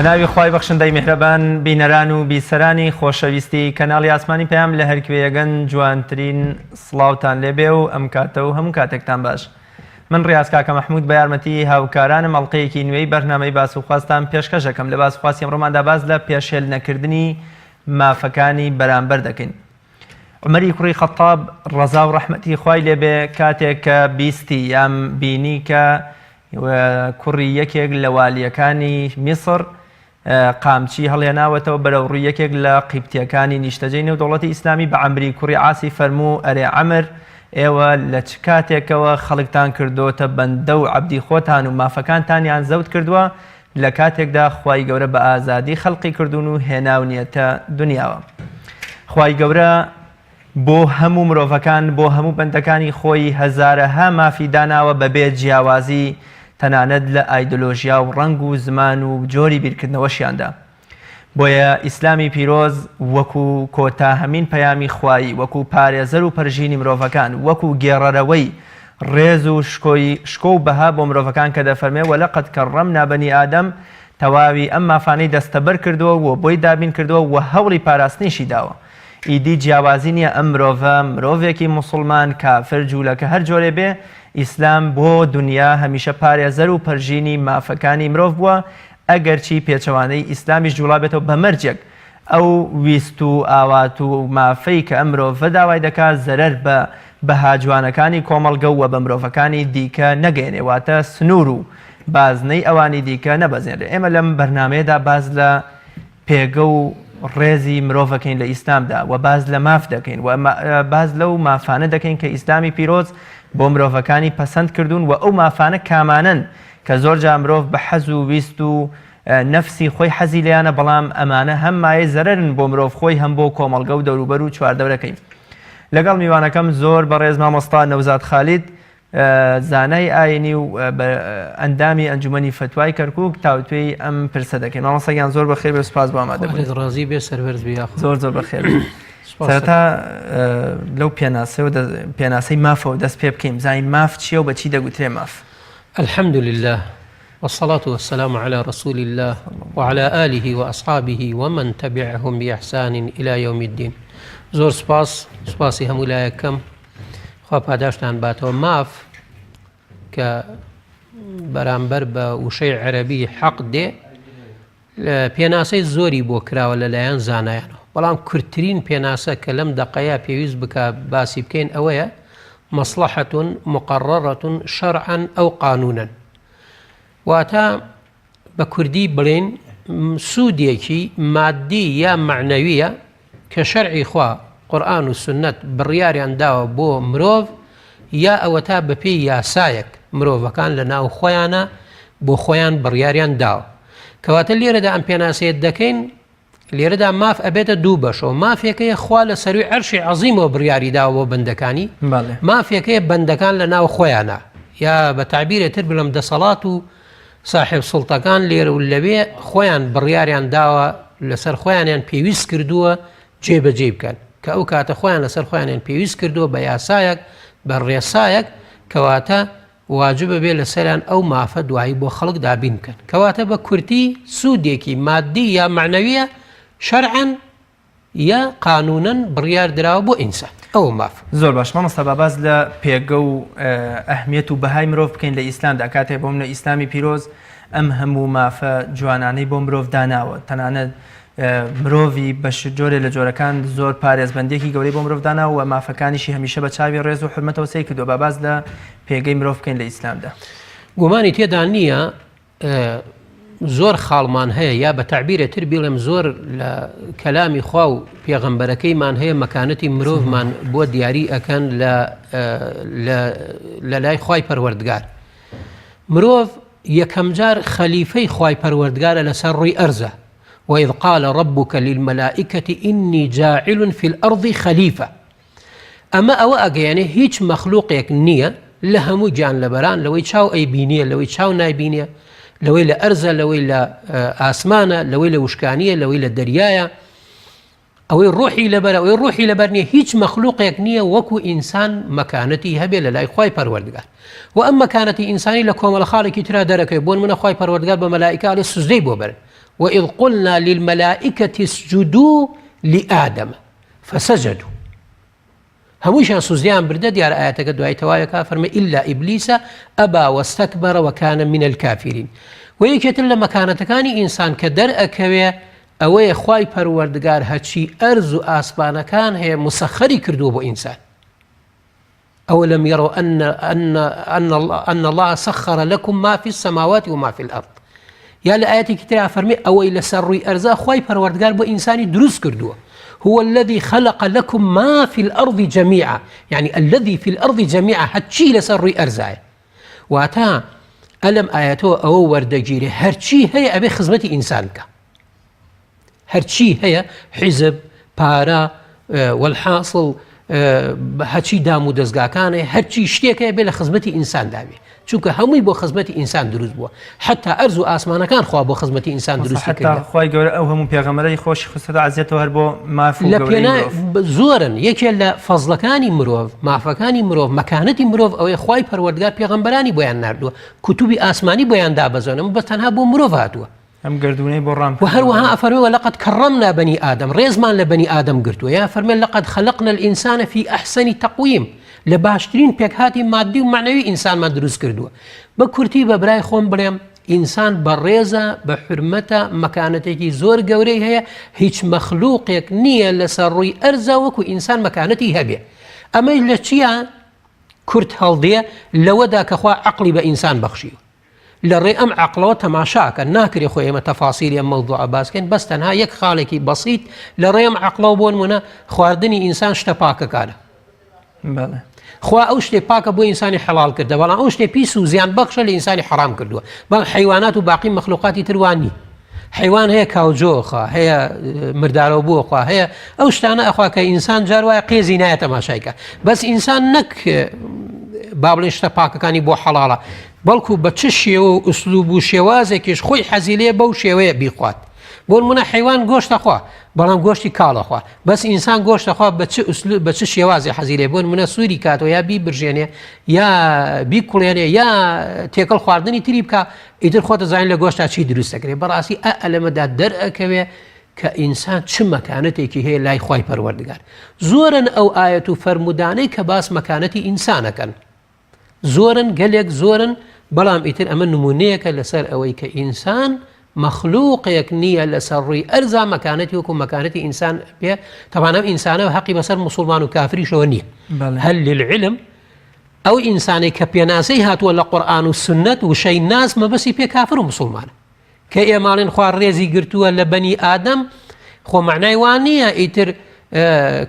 بەناوی خوای بەخشندەی میهرەبان بینەران و بیسەرانی خۆشەویستی کەناڵی ئاسمانی پەیام لە هەرکوێیەگەن جوانترین سڵاوتان لێبێ و ئەم کاتە و هەموو کاتێکتان باش. من ڕیاز کاکە مەحموود بە یارمەتی هاوکارانم ئەڵقەیەکی نوێی بەرنامەی باسوخواستان پێشکەش دەکەم. لە باسوخواستی ئەمڕۆماندا باز لە پێشێل نەکردنی مافەکانی بەرامبەر دەکەین. عومەری کوڕی خەتاب ڕەزا و ڕەحمەتی خوای لێبێ کاتێک کە بیستی یام بینی کە کوڕی یەکێک لە والیەکانی میسر قامچی هەڵێناوەتەوە بەرەو ڕووی یەکێک لە قیبتیەکانی نیشتەجەی نێودەوڵەتی ئیسلامی بە عەمری کوڕی عاسی فەرموو ئەرێ عەمر ئێوە لە چ کاتێکەوە خەڵکتان کردوتە بەندە و عەبدی خۆتان و مافەکانتانیان زەوت کردووە لە کاتێکدا خوای گەورە بە ئازادی خەڵقی کردوون و هێناونیەتە دنیاوە. خوای گەورە بۆ هەموو مرۆڤەکان بۆ هەموو بەندەکانی خۆی هەزارەها مافی داناوە بەبێ جیاوازی تەنانەت لە ئایدۆلۆژیا و ڕەنگ و زمان و جۆری بیرکردنەوەشیاندا. بۆیە ئیسلامی پیرۆز وەکو کۆتا هەمین پەیامی خوایی، وەکو پارێزەر و پەرژینی مرۆڤەکان، وەکو گێڕەرەوەی ڕێز و شکۆ و بەها بۆ مرۆڤەکان کە دەفەرمێ وەلەقەد کەڕەمنا بەنی ئادەم، تەواوی ئەم مافانەی دەستەبەر کردووە و بۆی دابین کردووە و هەوڵی پاراستنیشی داوە. ئیدی جیاوازی نییە ئەم مرۆڤە مرۆڤێکی موسڵمان کافر جوولەکە هەر جۆرێ بێ، ئیسلام بۆ دنیا هەمیشە پارێزەر و پەرژینی مافەکانی مرۆڤ بووە. ئەگەرچی پێچەوانەی ئیسلامیش جوڵا بێتەوە بە مەرجێک ئەو ویست و ئاوات و مافەی کە ئەم مرۆڤە داوای دەکات زەرەر بە بەهاجوانەکانی کۆمەڵگە و بە مرۆڤەکانی دیکە نەگەێنێ، واتە سنوور و بازنەی ئەوانی دیکە نەبەزێنرێ. ئێمە لەم بەرنامەیەدا باز لە پێگە و ڕێزی مرۆڤەکەین لە ئیسلامدا و باز لە ماف دەکەین و باز لەو مافانە دەکەین کە ئیسلامی پیرۆز بۆ مرۆڤەکانی پەسەند کردوون و ئەو مافانە کامانن کە زۆر جا مرۆڤ بە حەز و ویست و نەفسی خۆی حەزی لێیانە، بەڵام ئەمانە هەم مایە زەرەرن بۆ مرۆڤ خۆی هەم بۆ کۆمەڵگە و دەوروبەر و چواردەورەکەی. لەگەڵ میوانەکەم زۆر بەڕێز مامۆستا نەوزاد خالید، زانای ئاینی و ئەندامی ئەنجومەنی فتوای کەرکووک تاوتوێی ئەم پرسە دەکەین. مامۆستاگیان زۆر بەخێر بێ، سوپاس بۆ ئامادەبوونیت. ڕازی بێ، سەربەرز بێ. زۆر بەخێر. سەرەتا لەو پێناسەی مافەوە دەست پێ بکەین، زانین ماف چییە و بەچی دەگوترێ ماف؟ الحمد لله والصلاة والسلام على رسول الله وعلى آله وأصحابه ومن تبعهم بإحسان إلى يوم الدين. زۆر سپاسی هەموو لایەکەم، خوا پاداشتان باتەوە. ماف کە بەرامبەر بە وشەی عەرەبی حەق دێ، پێناسەی زۆری بۆ کراوە لەلایەن زانایانەوە، بەڵام کورتترین پێناسە کە لەم دەقەیە پێویست بکە باسی بکەین ئەوەیە مەصلحەة مقررة شرعا أو قانونا، واتە بە کوردی بڵێن سوودێکی مادی یا معنەویە کە شەرعی خوا قورئان و سنەت بڕیاریان داوە بۆ مرۆڤ، یا ئەوە تا بەپێی یاسایەک مرۆڤەکان لە ناو خۆیانە بۆ خۆیان بڕیاریان داوە. کەواتە لێرەدا ئەم پێناسەیەت دەکەین، لێرەدا ماف ئەبێتە دوو بەشەوە. مافێکەیە خوا لە سەروی عەرشی عەزیمەوە بڕیاری داوە بۆ بەندەکانی، مافێکەیە بەندەکان لە ناو خۆیانە، یا بە تعبیرێتر بڵێم دەسەڵات و صاحب سوڵتەکان لێرە و لەوێ خۆیان بڕیاریان داوە، لەسەر خۆیانیان پێویست کردووە جێبەجێ بکەن، کە ئەو کاتە خۆیان لەسەر خۆیانیان پێویست کردووە بە یاسایەک بە ڕێسایەک، کەواتە واجبە بێ لەسەریان ئەو مافە دوایی بۆ خەڵک دابین بکەن. کەواتە بە کورتی سوودێکی مادی یا معنەویە شەرعەن یا قانونەن بڕیار دراوە بۆ ئینسان، ئەو ماف. زۆر باش مامۆستا، باز لە پێگە و ئەهمیەت و بەهای مرۆڤ بکەین لە ئیسلامدا. کاتێک بۆم لە ئیسلامی پیرۆز ئەم هەموو مافە جوانانەی بۆ مرۆڤ داناوە، تەنانەت مرۆڤی بەش جۆرێ لە جۆرەکان زۆر پارێزبەندێکی گەورەی بۆ مرۆڤ داناوە و مافەکانیشی هەمیشە بە چاوی ڕێز و حورمەتەوە سەیر کردووە. باز لە پێگەی مرۆڤ بکەین لە ئیسلامدا. گومانی تێدا نییە زۆر خاڵمان هەیە، یا بە تعبیرێتر بڵێم زۆر لە کەلامی خوا و پێغەمبەرەکەیمان هەیە مەکانەتی مرۆڤمان بۆ دیاری ئەکەن لە لای خوای پەروەردگار. مرۆڤ یەکەم جار خەلیفەی خوای پەروەردگارە لەسەر ڕووی ئەرزە. وإذ قال ربك للملائكة إني جاعل في الأرض خليفة. أما أو أجيانه هيج مخلوقك نية لهمو جان لبران لو يشاو أي بينية لو يشاو ناي بينية لو إلى أرزة لو إلى آسمانة لو إلى وشكانية لو إلى درياية أو الروحي لبر أو الروحي لبرنية هيج مخلوقك نية وكو إنسان مكانتي هبل لا يخواي پروردگار. وأما كانت إنساني لكم الخالق ترى درك يبون من خواي پروردگار بملائكة على السجدي بوبر وإذ قلنا للملائكة اسجدوا لآدم فسجدوا هموشان سوزيان برده ديار آياتك دعاية توايا فرمي إلا إبليس أبى واستكبر وكان من الكافرين ويكت لما كانت كاني إنسان كدر أكوي أوي خواي پروردگار هاتشي أرز آسبان كان هي مسخري كردو بو إنسان أولم يروا أن الله سخر لكم ما في السماوات وما في الأرض يا لآياتي كتير فرمي أوي لسروي أرزا خواي پروردگار بو إنساني دروس كردو هو الذي خلق لكم ما في الأرض جميعا يعني الذي في الأرض جميعا هاتشي لسروي أرزا واتا ألم آياته أو وردجيري هرشي هي أبي خزمتي إنسانك هرشي هي حزب بارا والحاصل هرشي دامو دزگاکانه هرشي شتێک هەیە بێ لە خزمەتی ئینسان داوێ چونکە هەمووی بۆ خزمەتی ئینسان دروست بووە حتا ئەرز و ئاسمانەکان خوا بۆ خزمەتی ئینسان دروستی کردووە خوای گەورە ئەو هەموو پێغەمبەرەی خۆشی خستە عەزیەتەوە هەر بۆ مافی و گەورەی زۆرن یەکێک لە فەزڵەکانی مرۆڤ مافەکانی مرۆڤ مەکانەتی مرۆڤ ئەوەی خوای پەروەردگار پێغەمبەرانی بۆیان ناردووە کوتوبی ئاسمانی بۆیان دابەزێنن بە تەنها بۆ مرۆڤ هاتووە ئەم گردونەی بۆ ڕام وهروها أفرمي ولقد كرمنا بني آدم ريزمان لبني آدم قرتوا يا فرمي لقد خلقنا الإنسان في أحسن تقويم لباشترين بيكهاتي مادي ومعنوي إنسان ما دروس كردوا بكرتي ببراي خوم بريم إنسان بريزة بحرمته مكانتي زور قوري هي هيج مخلوقك نية لسروي أرزا وكو إنسان مكانتي هبية أما إلا تشيا كرت هالدية لودا كخوا عقلي بإنسان بخشيو لري أم عقله تماشاك الناكر يخوي ما تفاصيل يم موضوع باسكن بس تنها يك خالكي بسيط لري أم عقله بون منا خواردني إنسان شتباك كاره بله خوا أوش باك بو إنسان حلال كرده ولا أوش بيسو زيان بخش لإنسان حرام كرده بل حيوانات وباقي مخلوقات ترواني حيوان هي كاوجوخة هي مردارو بوخة هي أوش تانا أخوا كإنسان جاروا قيزي ناية تماشايك بس إنسان نك بابلين شتباك كاني بو حلاله بەڵکو بە چ شێوە و ئوسلوب و شێوازێکیش خۆی حەزیلێ بەو شێوەیە بیخوات بۆ نمونە حیوان گۆشتەخوا بەڵام گۆشتی کاڵەخوا بەس ئینسان گۆشتەخوا بە چ شێوازی حەزیلێ بۆ نمونە سووری کاتەوە یا بیبرژێنێ یا بیکوڵێنێ یا تێکەڵ خواردنی تری بکە ئیتر خۆتە زانین لە گۆشتا چی دروست دەکرێت بەڕاستی ئەلەمەدا دەرئەکەوێ کە ئینسان چ مەکانەتێکی هەیە لای خوای پەروەردگار زۆرن ئەو ئاەت و فەرمودانەی کە باس مەکانەتی ئینسانەکەن زۆرن گەلێک زۆرن بەڵام ئیتر ئەمە نمونەیەکە لەسەر ئەوەی کە ئینسان مەخلوقێک نییە لەسەر ڕووی ئەرزا مەکانەتی وەکو مەکانەتی ئینسان بێ تەوانە ئینسانە حەقی بەسەر موسڵمان و کافریشەوە نییە هەل للعلم ئەو ئینسانێک کە پێناسەی هاتووە لە قورئان و سنەت و شەی ناس مەبەسی پێ کافر و موسڵمانە کە ئێماڵێن خوا ڕێزی گرتووە لە بەنی ئادەم خۆ معنای وان نییە ئیتر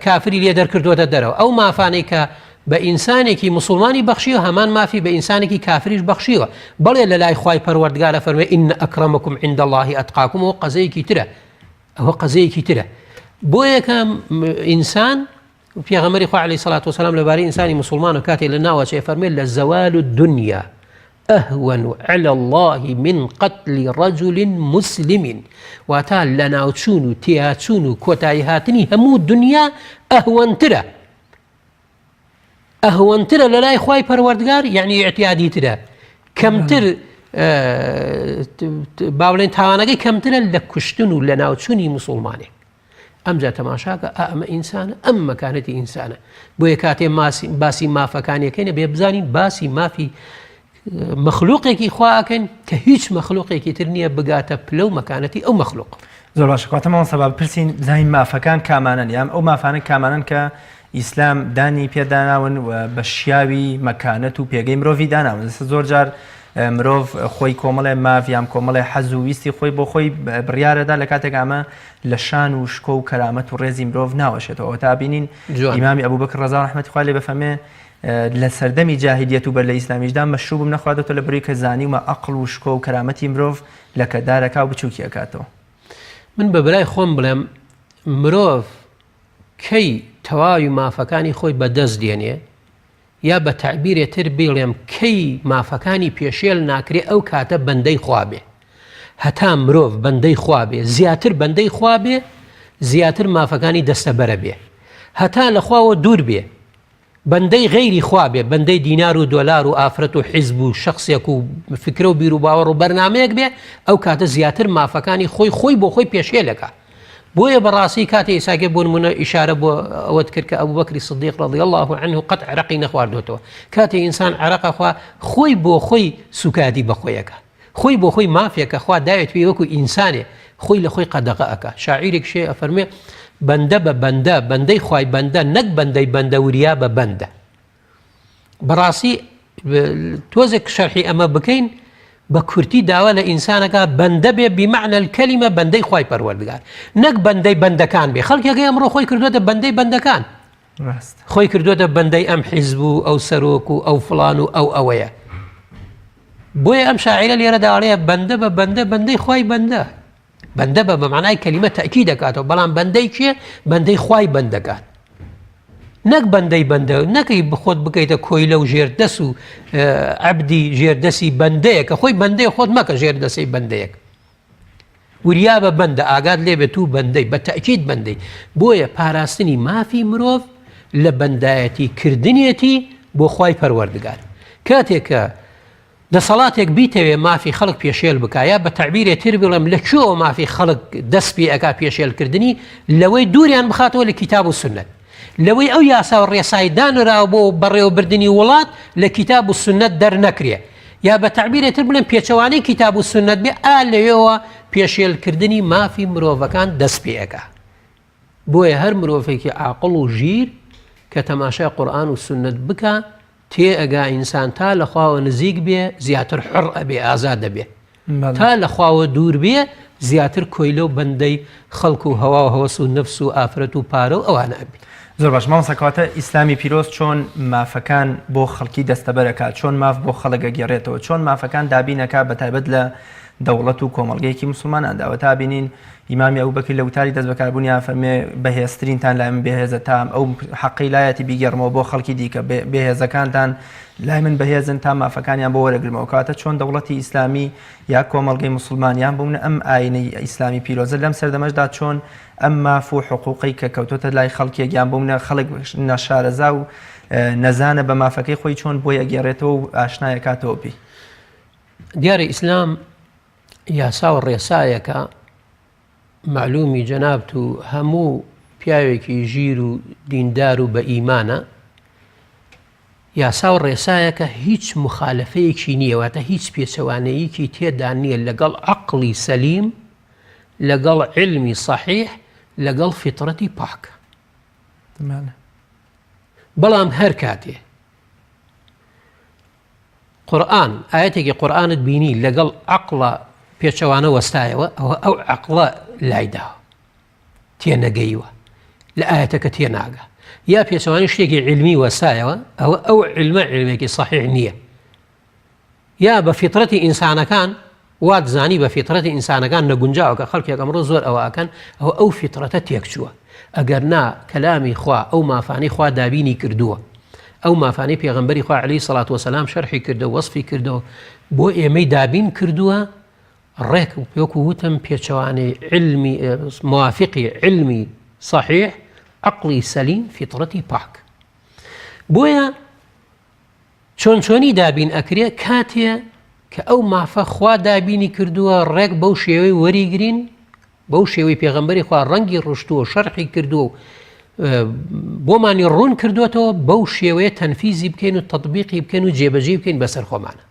کافری لێ دەرکردووەتە دەرەوە ئەو مافانەی کە بە ئینسانێکی مسلمانی بەخشیوە هەمان مافی بە ئینسانێکی کافریش بەخشیوە بەڵێ لە لای خوای پەروەردگارە فەرمێ ئین ئەکرەمەکم عند الله ئەتقاکم ئەوە قەزەیەکی ترە ئەوە قەزەیەکی ترە بۆ یەکەم ئینسان پێغەمبەری خوا عەلەیهی سەڵات وسەلام لەبارەی ئینسانی مسلمان و کاتێک لە ناوەچێ فەرمێ لە زەوال الدنیا أهون على الله من قتل رجل مسلم واتا لناوچون و تیاچون و کۆتایی هاتنی هەموو دنیا ئەهوەنترە ئەهوەنترە لە لای خوای پەروەردگار یعنی ئیعتیادی ترە کەمتر با بڵێن تاوانەکەی کەمترە لە کوشتن و لە ناوچوونی موسڵمانێک ئەمجا تەماشاکە ئەمە ئینسانە ئەم مەکانەتی ئینسانە بۆیە کاتێ باسی مافەکانیەکەینە بێ بزانین باسی مافی مەخلوقێکی خواکەن کە هیچ مەخلوقێکی تر نییە بگاتە پلە و مەکانەتی ئەو مەخلوق زۆر باشە کاتەمەوە سەباب پرسین بزانین مافەکان کامانن یان ئەو مافانە کامانن کە ئیسلام دانی پێداناون و بە شیاوی مەکانەت و پێگەی مرۆڤی داناون زۆر جار مرۆڤ خۆی کۆمەڵێ ماف یان کۆمەڵێ حەز و ویستی خۆی بۆ خۆی بڕیارەدا لە کاتێک ئەمە لە شان و شکۆ و کەرامەت و ڕێزی مرۆڤ ناوەشێتەوە تا بینین ئیمامی ئەبوبەکر ڕەزا ڕەحمەتی خوا لێ بفەرمێ لە سەردەمی جاهیلیەت و بەر لە ئیسلامیشدا مەشروبم نەخواتەوە لە بەرووی کە زانیومە عەقڵ و شکۆ و کەرامەتی مرۆڤ لە کەدارەکا و بچووکی ئەکاتەوە من بە برای خۆم بڵێم مرۆڤ کەی تەواوی مافەکانی خۆی بەدەست دێنێ یا بە تعبیرێ تر بڵێم کەی مافەکانی پێشێل ناکرێ ئەو کاتە بەندەی خوا بێ هەتا مرۆڤ بەندەی خوا بێ زیاتر بەندەی خوا بێ زیاتر مافەکانی دەستەبەرە بێ هەتا لە خواوە دوور بێ بەندەی غەیری خوا بێ، بەندەی دینار و دۆلار و ئافرەت و حیزب و شخصێک و فکرە و بیر و باوەڕ و بەرنامەیەک بێ، ئەو کاتە زیاتر مافەکانی خۆی بۆ خۆی پێشێلەکە. بۆیە بەڕاستی کاتی ئێساگە بۆ نمونە ئیشارە بۆ ئەوەت کرد کە ئەبوو بەکری سدیق رضی الله عنه قەت عەرەقی نەخواردوێتەوە. کاتی ئینسان عەرەقە خوا خۆی بۆ خۆی سوکادی بەخۆیەکە، خۆی بۆ خۆی مافێکە، خوا داوێت پێی وەکو ئینسانێ خۆی لە خۆی قەدەغە ئەکە. شاعیرێک شێ ئەفەرمێ بەندە بە بەندە، بەندەی خوای بەندە نەک بەندەی بەندە وریا بە بەندە. بەڕاستی تۆزێک شەرحی ئەمە بکەین بە کورتی داوا لە ئینسانەکە بەندە بێ بمعنى الکەلیمە بەندەی خوای پەروەردگار، نەک بەندەی بەندەکان بێ. خەڵکێکی ئەمڕۆ خۆی کردووەتە بەندەی بەندەکان، خۆی کردووەتە بەندەی ئەم حیزب و ئەو سەرۆک و ئەو فڵان و ئەو ئەوەیە. بۆیە ئەم شاعیرە لێرە داڵەیە بەندە بە بەندە بەندەی خوای بەندە، بەندە بە معنای کەلیمە تەئکید دەکاتەوە، بەڵام بەندەی کێ؟ بەندەی خوای بەندەکان، نەک بەندەی بەندە، نەکەی بخۆت بکەیتە کۆیلە و ژێردەس و عەبدی ژێردەسی بەندەیەکە، خۆی بەندەیە خۆت مەکە ژێردەسەی بەندەیەک. وریا بە بەندە، ئاگات لێبێت و بەندەی بە تەئکید بەندەی. بۆیە پاراستنی مافی مرۆڤ لە بەندایەتی کردنێتی بۆ خوای پەروەردگار. کاتێکە دەسەڵاتێک بیتەوێ مافی خەڵک پێشێل بکە، یا بە تەعبیرێ تر بڵێم لە کوێوە مافی خەڵک دەست پێ ئەکا پێشێلکردنی، لەوەی دووریان بخاتەوە لە کیتاب و سنەت، لەوەی ئەو یاسا و ڕێسای دانراوە بۆ بەڕێوەبردننی وڵات لە کیتاب و سنەت دەرنەکرێ، یا بە تەعبیرێ تر بڵێم پێچەوانەی کیتاب و سنەت بێ، لەوێەوە پێشێلکردنی مافی مرۆڤەکان دەست پێ ئەکا. بۆیە هەر مرۆڤێکی عاقڵ و ژیر کە تەماشای قورئان و سنەت بکە، تێ ئەگا ئینسان تا لە خواوە نزیک بێ زیاتر حڕ ئەبێ، ئازاد دەبێ، تا لە خواوە دوور بێ زیاتر کۆیلە و بەندەی خەڵک و هەوا و هەوەس و نەفس و ئافرەت و پارە و ئەوانە ئەبێ. زۆر باش مامۆستاکەواتە ئیسلامی پیرۆز چۆن مافەکان بۆ خەڵکی دەستەبەرەکات، چۆن ماف بۆ خەڵک ئەگێڕێتەوە، چۆن مافەکان دابینەکە بە تایبەت لە دەوڵەت و کۆمەڵگەیەکی مسلماناندا. و تا بینین ئیمامی ئەبوبەکر لە وتاری دەست بەکاربوونیان فەرمێ بەهێزترینتان لای من بەهێزە، تام ئەو حەقی لایەتی بیگەڕمەوە بۆ خەڵکی دیکە، بەهێزەکانتان لای من بەهێزن تا مافەکانیان بۆ وەرەگرمەوە. کاتە چۆن دەوڵەتی ئیسلامی یا کۆمەڵگەی مسلمانیان بوون ئەم ئاینەی ئیسلامی پیرۆزە لەم سەردەمەشدا چۆن ئەم ماف و حقوقی کە کەوتۆتە لای خەڵکێکیان بوونە خەڵک نەشارەزا و نەزانە بە مافەکەی خۆی چۆن بۆی ئەگێڕێتەوە و ئاشنایەکاتەوە پێی. دیارە ئیسلام یاسا و ڕێسایەکە معلومی جەنابت و هەموو پیاوێکی ژیر و دیندار و بە ئیمانە، یاسا و ڕێسایەکە هیچ مخالفەیەکی نییەواتە هیچ پێچەوانەیەکی تێدا نییە لەگەڵ عەقڵی سەلیم، لەگەڵ علمی صحیح، لەگەڵ فیترەتی پاک. بەڵام هەر کاتێ قورئان ئاەتێکی قورئانت بینی لەگەڵ عەقڵە پێچەوانە وەستایەوە، ئەو عەقڵە لایداوە تێنەگەیوە، لە ئاەتەکە تێناگە، یا پێچەوانی شتێکی علمی وەستایەوە، ئەو علمە علمێکی صحیح نییە، یا بە فیترەتی ئینسانەکان وات زانی بە فیترەتی ئینسانەکان نەگونجاوە کە خەڵکێک ئەمڕۆ زۆر ئەوە ئەکەن، ئەو فیترەتە تێکچووە. ئەگەر نا کەلامی خوا ئەو مافانەی خوا دابینی کردووە، ئەو مافانەی پێغەمبەری خوا عەلەیهی سەڵات وەسەلام شەرحی کردەوە، وەصفی کردەوە، بۆ ئێمەی دابین کردووە، ڕێک وەکو وتم پێچەوانەی علمی موافقی علمی صحیح، عەقڵی سەلیم، فیترەتی پاک. بۆیە چۆنی دابین ئەکرێ کاتێ کە ئەو مافە خوا دابینی کردووە، ڕێک بەو شێوەی وەریگرین، بەو شێوەی پێغەمبەری خوا ڕەنگی ڕشتووە، شەرحی کردووە، بۆمانی ڕوون کردوێتەوە، بەو شێوەیە تەنفیزی بکەین و تەطبیقی بکەین و جێبەجێ بکەین بەسەر خۆمانە.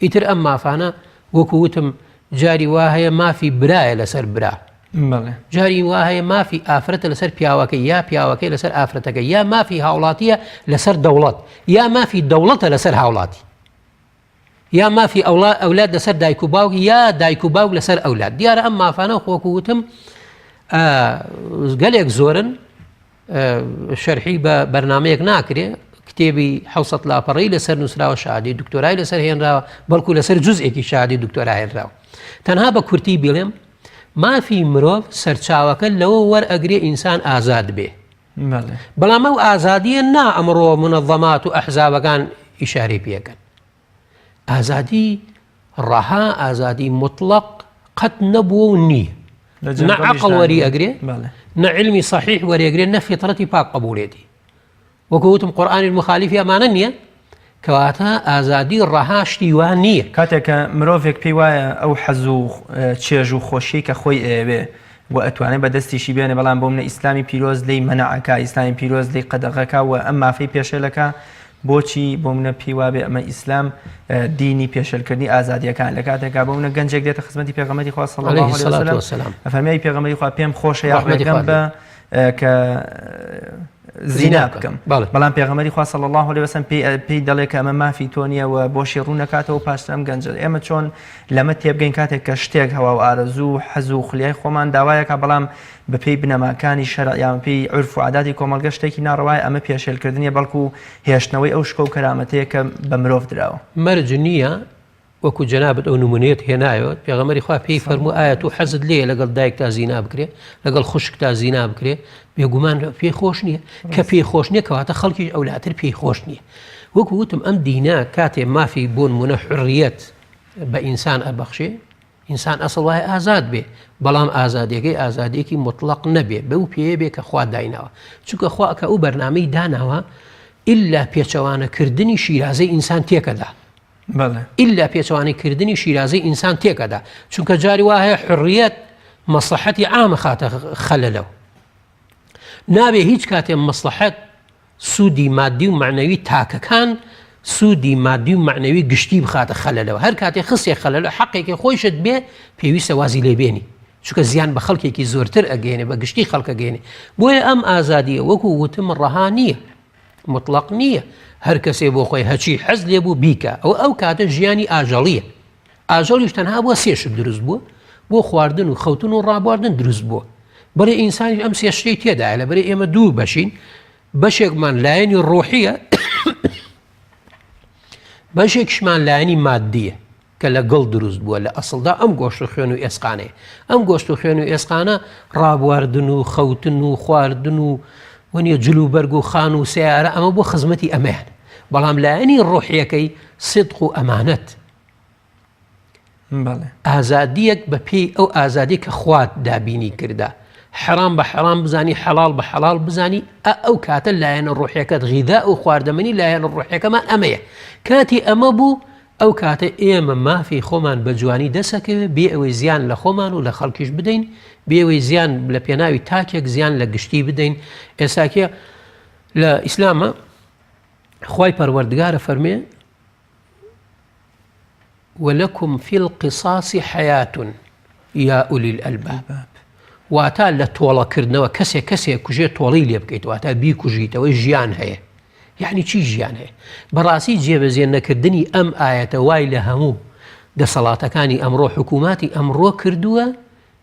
ئیتر ئەم مافانە وەکو وتم جاری وا هەیە مافی برایە لەسەر برا، جاری وا هەیە مافی ئافرەتە لەسەر پیاوەکەی، یا پیاوەکەی لەسەر ئافرەتەکە، یا مافی هاوڵاتیە لەسەر دەوڵەت، یا مافی دەوڵەتە لەسەر هاوڵاتی، یا مافی ئەولاد لەسەر دایک و باوک، یا دایک و باوک لەسەر ئەولاد. دیارە ئەم مافانە خۆکو وتم گەلێک زۆرن، شەرحی بە بەرنامەیەک ناکرێ، کتێبی 700 لاپەڕەی لەسەر نووسراوە، شادی دکتۆرای لەسەر هێنراوە، بەڵکو لەسەر جوزئێکی شادی دکتۆرا هێنراوە. تەنها بە کورتی بڵێم مافی مرۆڤ سەرچاوەکە لەوە وەرئەگرێ ئینسان ئازاد بێ، بەڵام ئەو ئازادیە نا ئەمڕۆ منەظەمات و ئەحزابەکان ئیشارەی پێکەن. ئازادی ڕەها، ئازادی مطلق قەت نەبووە و نییە، نە عەقڵ وەری ئەگرێ، نە علمی صحیح وەری ئەگرێ، نە فیترەتی پاک قبولێتی. وەکوتم قورئانی مخالیفی ئەمانە نییە کەواتە ئازادی ڕەها شتی وان نییە. کاتێککە مرۆڤێک پێی وایە ئەو حەز و چێژ و خۆشی کە خۆی ئەوێ و ئەتوانێت بە دەستیشی بێنێ بەڵام بۆ منە ئیسلامی پیرۆز لی مەنەعەکە ئیسلامی پیرۆز لی قەدەغەکە و ئەم مافەی پێشێلەکە بۆچی بۆ منە پێی وابێ ئەمە ئیسلام دینی پێشێلکردنی ئازادیەکان لە کاتێکا بۆ منە گەنجێک دێتە خزمەتی پێغەمبەری خوا صلی الله علیه وسلم ئەفەرمێ پێغەمبەری خوا پێم خۆشە یا ڕێگەم بە کە زینا بکەم بەڵام پێغەمبەری خوا صلی الله علیه وسلم پێی دەڵێ کە ئەمە مافی تۆ نییە و بۆشی ڕوو نەکاتەوە پاشتر ئەم گەنجە ئێمە چۆن لەمە تێبگەین کاتێک کە شتێک هەوا و ئارەزوو حەز و خولیای خۆمان داوایەکە بەڵام بەپێی بنەماکانی شەرع یان پێی عرف و عاداتی کۆمەڵگە شتێکی ناڕەوایە ئەمە پێشێلکردنیە بەڵکو هێشتنەوەی ئەو شکۆ و کەرامەتەیە کە بە مرۆڤ درراوە مەرج نییە وەکو جەنابەت ئەو نمونەیەت هێنایەوە پێغەمبەری خوا پێی فەرموو ئایا تو حەزت لێیە لەگەڵ دایکتا زینا بکرێ لەگەڵ خوشکتا زینا بکرێ بێگومان پێی خۆش نییە کە پێی خۆش نییە کەواتە خەڵکی ئەولاتر پێی خۆش نییە وەکو وتم ئەم دینە کاتێ مافی بوون منە حڕیەت بە ئینسان ئەبەخشێ ئینسان ئەسڵ وایە ئازاد بێ بەڵام ئازادیەکەی ئازادیەکی مطلق نەبێ بەو پێ بێ کە خوا دایناوە چونکە خوا کە ئەو بەرنامەی داناوە ئللا پێچەوانەکردنی شیرازەی ئینسان تێکەدا ئللا پێچەوانەکردنی شیرازەی ئینسان تێکەدا چونکە جاری وایە حڕیەت مەسلحەتی عامە خاتە خەلەلەو نابێ هیچ کاتێ مەسلحەت سوودی مادی و معنەوی تاکەکان سوودی مادی و معنەوی گشتی بخاتە خەلەلەوە هەر کاتێ خستێ خەلەلە حەقێکی خۆشت بێ پێویستە وازی لێبێنی چونکە زیان بە خەڵکێکی زۆرتر ئەگەێنێ بە گشتی خەڵکەگەێنێ بۆیە ئەم ئازادیە وەکو وتم ڕەها نییە مطلق نییە هەر کەسێ بۆ خۆی هەچی حەز لێ بوو بیکە ئەو کاتە ژیانی ئاژەڵیە ئاژەڵیش تەنها بۆ سێشت دروست بووە بۆ خواردن و خەوتن و ڕابواردن دروست بووە بەڵێ ئینسانی ئەم سێ شتەی تێدایە لەبەرێ ئێمە دوو بەشین بەشێکمان لایەنی ڕۆحیە بەشێکشمان لایەنی مادیە کە لە گڵ دروست بووە لە ئەسڵدا ئەم گۆشت و خوێن و ئێسقانەیە ئەم گۆشت و خوێن و ئێسقانە ڕابواردن و خەوتن و خواردن و وەنیە جلوبەرگ و خان و سیارە ئەمە بۆ خزمەتی ئەمەیان بەڵام لایەنی ڕۆحیەکەی صدق و ئەمانەت ئازادیەک بە پێی ئەو ئازادی کە خوات دابینی کردا حرام بە حرام بزانی حەڵال بە حەڵال بزانی ئەو کاتە لایەنە ڕۆحیەکەت غیدا و خواردەمەنی لایەنە ڕۆحیەکەمان ئەمەیە کاتی ئەمە بوو ئەو کاتە ئێمە مافی خۆمان بە جوانی دەسەکەوێت بێ ئەوەی زیان لە خۆمان و لە خەڵکیش بدەین بێ ئەوەی زیان لە پێناوی تاکێک زیان لە گشتی بدەین ئێساکە لە ئیسلامە خوای پەروەردگارە فەرمێ ولكم في القصاص حياة يا أولي الألباب واتە لە تۆڵەکردنەوە کەسێ کوژێ تۆڵی لێ بکەیت واتە بیکوژیتەوەی ژیان هەیە یعنی چی ژیان هەیە بەڕاستی جێبەجێ نەکردنی ئەم ئاەتە وای لە هەموو دەسەڵاتەکانی ئەمڕۆ حکووماتی ئەمڕۆ کردووە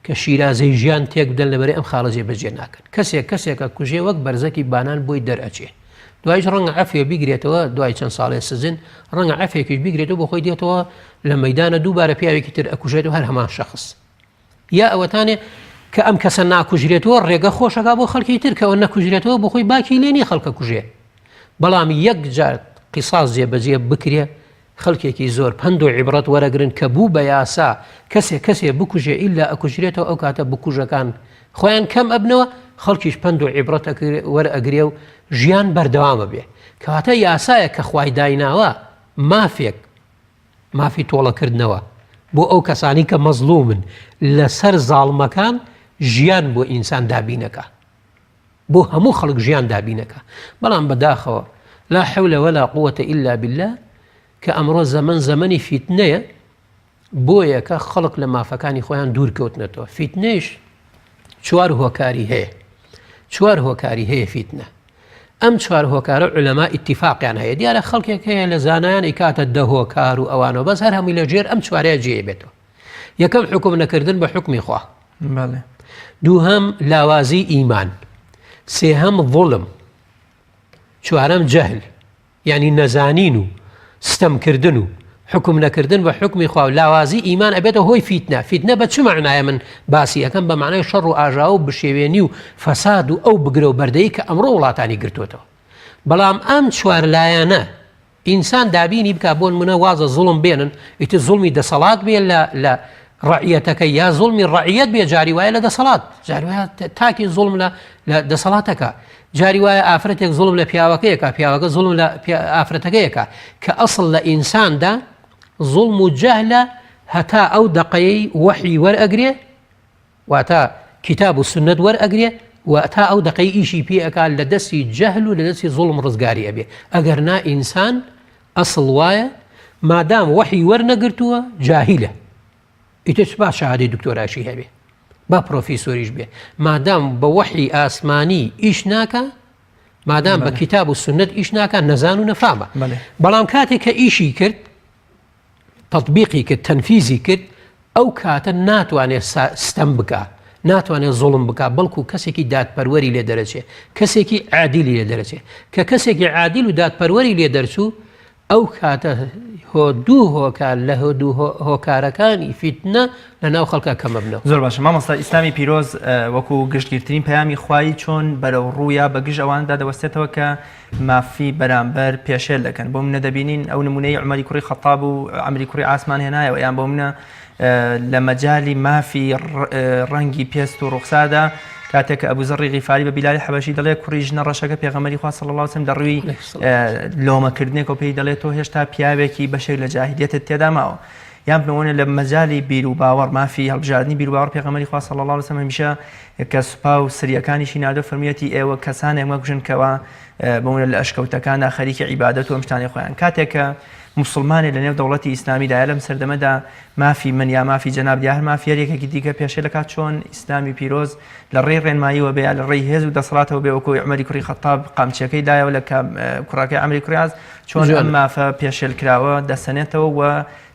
کە شیرازەی ژیان تێک بدەن لەبەرێ ئەم خاڵە جێبەجێ ناکەن کەسێکە کوژێ وەک بەرزەکی بانان بۆی دەرئەچێ دوایش ڕەنگە عەفێ بیگرێتەوە دوای چەند ساڵێ سزن ڕەنگە عەفێکیش بیگرێتەوە بۆ خۆی دێتەوە لە مەیدانە دووبارە پیاوێکی تر ئەکوژێتەوە هەر هەمان شەخص یا ئەوەتانێ کە ئەم کەسە ناکوژرێتەوە ڕێگە خۆشەکە بۆ خەڵکی تر کەەوە نەکوژرێتەوە بۆ خۆی باکی لێنی خەڵکە کوژێ بەڵام یەک جار قیساس جێبەجێ بکرێ خەڵکێکی زۆر پند و عیبرەت وەرەگرن کە بوو بە یاسا کەسێ بکوژێ ئیلا ئەکوژرێتەوە ئەو کاتە بکوژەکان خۆیان کەم ئەبنەوە خەڵکیش پند و عیبرەت وەرئەگرێ و ژیان بەردەوامە بێ کەواتە یاسایە کە خوای دایناوە مافی تۆڵەکردنەوە بۆ ئەو کەسانی کە مەزلومن لەسەر زاڵمەکان ژیان بۆ ئینسان دابینەکە بۆ هەموو خەڵک ژیان دابینەکە بەڵام بەداخەوە لا حول ولا قوة إلا بالله کە ئەمڕۆ زەمەنی فیتنەیە بۆیە کە خەڵک لە مافەکانی خۆیان دوور کەوتنەتەوە فیتنەیش چوار هۆکاری هەیە فیتنە ئەم چوار هۆکارە عولەما ئیتیفاقیان هەیە دیارە خەڵکێک هەیە لە زانایان ئیکاتە دە هۆکار و ئەوانەوە بەس هەر هەمووی لە ژێر ئەم چوارەیە جێ بێتەوە یەکەم حکم نەکردن بە حکمی خوا دووهەم لاوازی ئیمان سێهەم ظڵم چوارەم جەهل یعنی نەزانین و ستەمکردن و حکم نەکردن بە حکمی خوا و لاوازی ئیمان ئەبێتە هۆی فیتنە بە چ معنایە من باسی ئەەکەم بە معنای شەڕ و ئاژاو و بشێوێنی و فەساد و ئەو بگرە و بەردەی کە ئەمڕۆ وڵاتانی گرتوێتەوە بەڵام ئەم چوار لایەنە ئینسان دابینی بکە بۆن منە وازە زوڵم بێنن ئیتر زوڵمی دەسەڵات بێن لە ڕعیەتەکە یا زوڵمی ڕعیەت بێ، جاری وایە لە دەسەڵات، جاری وایە تاکی زوڵم لە دەسەڵاتەکە، جاری وایە ئافرەتێک زوڵم لە پیاوەکەیەکە، پیاوەکە زوڵم لە ئافرەتەکەیەکە، کە ئەسڵ لە ئینساندا زوڵم و جەهلە هەتا ئەو دەقەیەی وەحی وەرئەگرێ، واتە کتاب و سنت وەرئەگرێ، وەتا ئەو دەقەی ئیشی پێ ئەکا لە دەستی جەهل و لە دەستی زوڵم ڕزگاری ئەبێ. ئەگەر نا ئینسان ئەسڵ وایە مادام وەحی وەرنەگرتووە جاهیلە، ئیتر با شەهادەی دکتۆراشی هەبێ، با پرۆفیسۆریش بێ، مادام بە وەحی ئاسمانی ئیش ناکە، مادام بە کتاب و سنت ئیش ناکە، نەزان و نەفامە. بەڵام کاتێک کە ئیشی کرد، تەطبیقی کرد، تەنفیزی کرد، ئەو کاتە ناتوانێت ستەم بکە، ناتوانێت زوڵم بکە، بەڵکو کەسێکی دادپەروەری لێ دەرەچێ، کەسێکی عادیلی لێ دەرەچێ، کە کەسێکی عادیل و دادپەروەری لێ دەرچوو، ئەو کاتە دوو هۆکار لە دوو هۆکارەکانی فیتنە لە ناو خەڵکە کەمە بنەوە. زۆر باشە مامۆستا ئیسلامی پیرۆز وەکو گشتگیرترین پەیامی خوای چۆن بەرەو ڕوویە بەگژ ئەواندا دەوەستێتەوە کە مافی بەرامبەر پێشێل دەکەن. بۆ منە دەبینین ئەو نمونەی عومەری کوڕی خەتاب و عەمری کوڕی عاسمان هێنایەوە، یان بۆ منە لە مەجالی مافی ڕەنگی پێست و ڕوخسادا کاتێک ئەبوو زەڕی غیفاری بە بیلالی حەبەشی دەڵێ کوڕی ژنە ڕەشەکە پێغەمبەری خوا صلی الله علیه و سلم دەڕووی لۆمەکردنێک و پێی دەڵێت تۆ هێشتا پیاوێکی بەشێک لە جاهیلیەتت تێدا ماوە. یان بنەوەنە لە مەجالی بیر و باوەڕ مافی هەڵبژاردننی بیر و باوەڕ پێغەمبەری خوا صلی الله علیه و سلم هەمیشە کە سوپا و سریەکانیشی نادۆ فەرموویەتی ئێوە کەسانێک مەکوژن کەوا بمونە لە ئەشکەوتەکاندا خەریکی عیبادەت و ئەم شتانەی خۆیان. کاتێکە مسلمانی لە نێو دەوڵەتی ئیسلامیدایە لەم سەردەمەدا مافی من یا مافی جەناب دیار مافی هەرێکێکی دیکە پێشێ دەکات چۆن ئیسلامی پیرۆز لە ڕێی ڕێنماییەوە بێ، لە ڕێی هێز و دەسەڵاتەوە بێ، وەکو عومەری کوڕی خەتاب قامچیەکەی دایەوە لە کوڕاکەی عەمری کوڕی عاز، چۆن ئەم مافە پێشێل کراوە دەسەنێتەوە و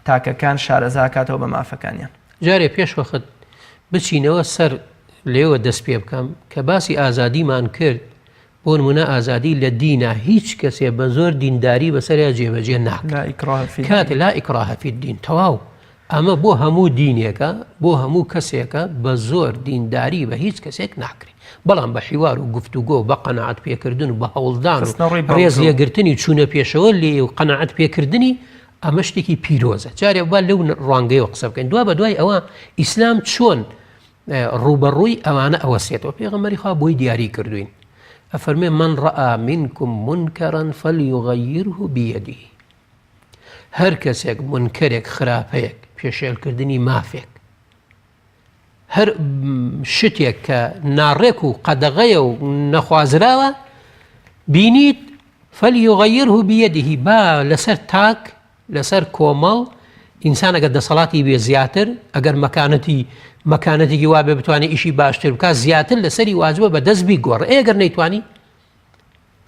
تاکەکان شارەزا کاتەوە بە مافەکانیان. جارێ پێش وەخت بچینەوە سەر لێوە دەست پێ بکەم کە باسی ئازادیمان کرد، بۆ نمونە ئازادی لە دینە هیچ کەسێ بە زۆر دینداری بەسەریا جێبەجێ ناکات، کاتێ لا ئیکراهە فی الدین، تەواو ئەمە بۆ هەموو دینێکە، بۆ هەموو کەسێکە بە زۆر دینداری بە هیچ کەسێک ناکرێت، بەڵام بە حیوار و گفتوگۆ بە قەنەعەت پێکردن و بە هەوڵدان و ڕێز لێگرتنی چوونە پێشەوە لێ و قەنەعەت پێکردنی ئەمە شتێکی پیرۆزە. جارێ با لەو ڕوانگەیەوە قسە بکەین. دوا بە دوای ئەوە ئیسلام چۆن ڕوبەڕووی ئەوانە ئەوەسێتەوە. پێغەمبەری خوا بۆی دیاری کردوین، ئەفەرمێ من ڕەئا منکم منکەرا فەلیوغەیرهو بیەدیه، هەر کەسێک منکەرێک خراپەیەک پێشێلکردنی مافێک، هەر شتێک کە ناڕێک و قەدەغەیە و نەخوازراوە بینیت فەلیوغەیرهو بیەدیه، با لەسەر تاک لەسەر کۆمەڵ ئینسان ئەگەر دەسەڵاتی بێ زیاتر، ئەگەر مەکانەتێکی وا بێ بتوانێت ئیشی باشتر بکات، زیاتر لەسەری واجبە بە دەست بیگۆڕ. ئەگەر نەیتوانی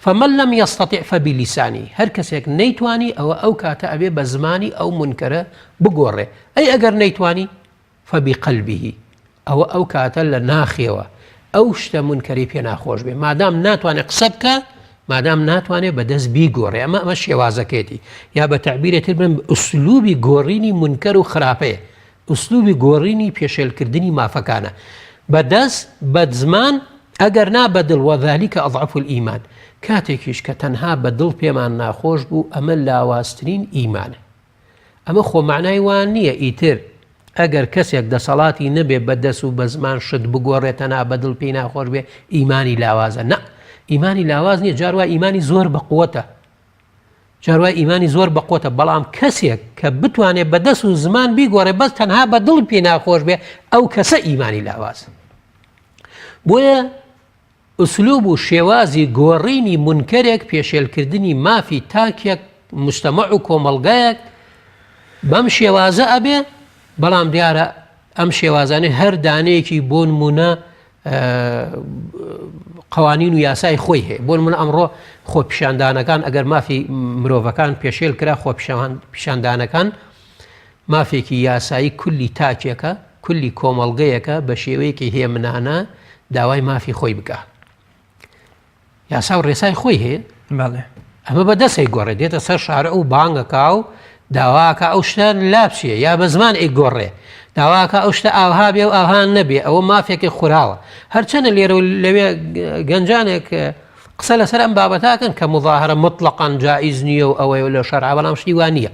فمن لم يستطع فبلسانه، هەر کەسێک نەیتوانی ئەوە ئەو کاتە ئەبێ بە زمانی ئەو منکەرە بگۆڕێ. ئەی ئەگەر نەیتوانی فبقلبه، ئەوە ئەو کاتە لە ناخێوە ئەو شتە منکەری پێ ناخۆش بێ، مادام ناتوانێت قسە بکە، مادام ناتوانێت بەدەست بیگۆڕێ. ئەمە شێوازەکێتی، یا بە تعبیرێتر بن ئوسلوبی گۆڕینی منکەر و خراپەیە، ئوسلوبی گۆڕینی پێشێلکردنی مافەکانە بەدەست بە زمان، ئەگەر نا بەدڵ وەذالیکە ئەضعف الئیمان، کاتێکیش کە تەنها بەدڵ پێمان ناخۆش بوو، ئەمە لاواسترین ئیمانە. ئەمە خۆ معنای وان نییە ئیتر ئەگەر کەسێک دەسەڵاتی نەبێ بەدەست و بە زمان شت بگۆڕێت تەنها بەدڵ پێی ناخۆش بێ ئیمانی لاوازە. نە، ئیمانی لاواز نییە، جاروای ئیمانی زۆر بەقووەتە، جاروای ئیمانی زۆر بەقووەتە، بەڵام کەسێک کە بتوانێت بەدەست و زمان بیگۆڕێ بەس تەنها بەدڵ پێی ناخۆش بێ، ئەو کەسە ئیمانی لاوازە. بۆیە ئوسلوب و شێوازی گۆڕینی منکەرێک، پێشێلکردنی مافی تاکێک، مجتەمەع و کۆمەڵگایەک بەم شێوازە ئەبێ. بەڵام دیارە ئەم شێوازانە هەر دانەیەکی بۆ نمونە قوانین و یاسای خۆی هەیە. بۆ نمونە ئەمڕۆ خۆ پیشاندانەکان ئەگەر مافی مرۆڤەکان پێشێل کرا، خۆ پیشاندانەکان مافێکی یاسایی کولی تاکێکە، کولی کۆمەڵگەیەکە بە شێوەیەکی هێمنانە داوای مافی خۆی بکە. یاسا و ڕێسای خۆی هەیە، ئەمە بەدەستی گۆڕێ، دێتە سەر شارە و بانگەکە و داواکە ئەو شتە لابچیە یا بە زمان ئەیگۆڕێ، داواکە ئەو شتە ئاها بێ و ئاهان نەبێ، ئەوە مافێکی خوراوە. هەرچەنە لێرە لەوێ گەنجانێک قسە لەسەر ئەم بابەتاکەن کە مظاهرە مطلقاً جائز نییە و ئەوەی لە شەرع، بەڵام شتی وان نییە.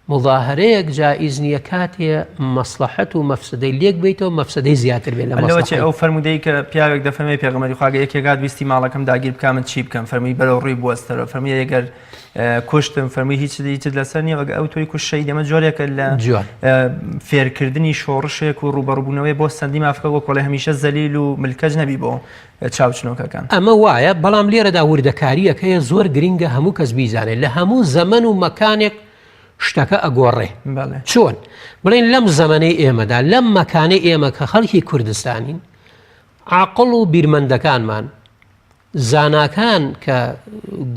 مظاهرەیەک جائز نییە کاتێ مەسلحەت و مەفسەدەی لێک بێتەوە مەفسەدەی زیاتر بێت لە لەوەچێ ئەو فەرمودەی کە پیاوێک دەفەرمێ پێغەمبەری خوا یەکێکات ویستی ماڵەکەم داگیر بکە من چی بکەم فەرمی بەرەو ڕووی بوەستەرەوە فەرمی ئەگەر کوشتم فەرمی هیچ لەسەر نییە وەک ئەو تۆی کوشەی دەمە جۆرێکە لە فێرکردنی شۆڕشێک و ڕوبەڕووبوونەوەی بۆ سەندی مافکە وە کۆڵی هەمیشە زەلیل و ملکەج نەبی بۆ چاوچنۆکەکان ئەمە وایە بەڵام لێرەدا وردەکاریەکەیە زۆر گرنگە هەموو کەس بیزانێت لە هەموو زەمن و مەکانێک شتەکە ئەگۆڕێ چۆن بڵێن لەم زەمەنەی ئێمەدا لەم مەکانەی ئێمە کە خەڵکی کوردستانین عاقڵ و بیرمەندەکانمان زاناکان کە